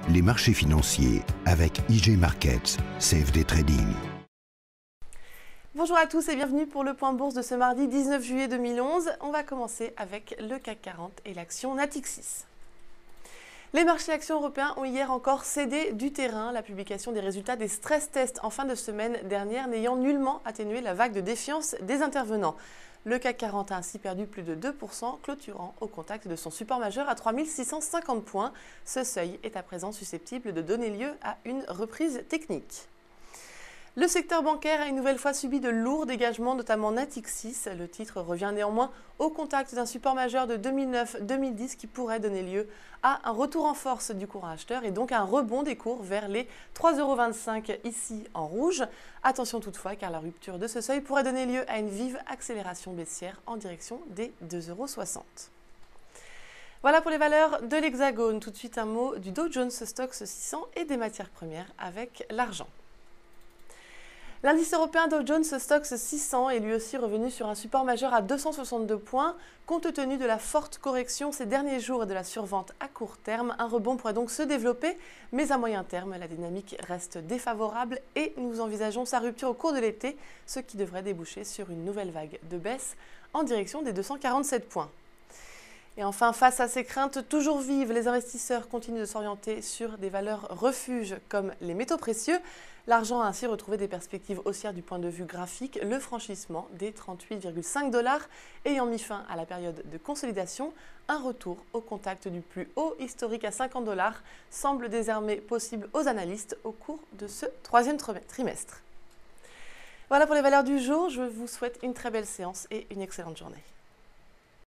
les marchés financiers avec IG Markets, CFD Trading. Bonjour à tous et bienvenue pour le point bourse de ce mardi 19 juillet 2011. On va commencer avec le CAC 40 et l'action Natixis. Les marchés actions européens ont hier encore cédé du terrain, la publication des résultats des stress tests en fin de semaine dernière n'ayant nullement atténué la vague de défiance des intervenants. Le CAC 40 a ainsi perdu plus de 2%, clôturant au contact de son support majeur à 3650 points. Ce seuil est à présent susceptible de donner lieu à une reprise technique. Le secteur bancaire a une nouvelle fois subi de lourds dégagements, notamment Natixis. Le titre revient néanmoins au contact d'un support majeur de 2009-2010 qui pourrait donner lieu à un retour en force du courant acheteur et donc à un rebond des cours vers les 3,25 € ici en rouge. Attention toutefois car la rupture de ce seuil pourrait donner lieu à une vive accélération baissière en direction des 2,60 €. Voilà pour les valeurs de l'Hexagone. Tout de suite un mot du Dow Jones Stoxx 600 et des matières premières avec l'argent. L'indice européen Dow Jones Stoxx 600 est lui aussi revenu sur un support majeur à 262 points. Compte tenu de la forte correction ces derniers jours et de la survente à court terme, un rebond pourrait donc se développer, mais à moyen terme, la dynamique reste défavorable et nous envisageons sa rupture au cours de l'été, ce qui devrait déboucher sur une nouvelle vague de baisse en direction des 247 points. Et enfin, face à ces craintes toujours vives, les investisseurs continuent de s'orienter sur des valeurs refuges comme les métaux précieux. L'argent a ainsi retrouvé des perspectives haussières du point de vue graphique, le franchissement des 38,5 $ ayant mis fin à la période de consolidation. Un retour au contact du plus haut historique à 50 $ semble désormais possible aux analystes au cours de ce troisième trimestre. Voilà pour les valeurs du jour, je vous souhaite une très belle séance et une excellente journée.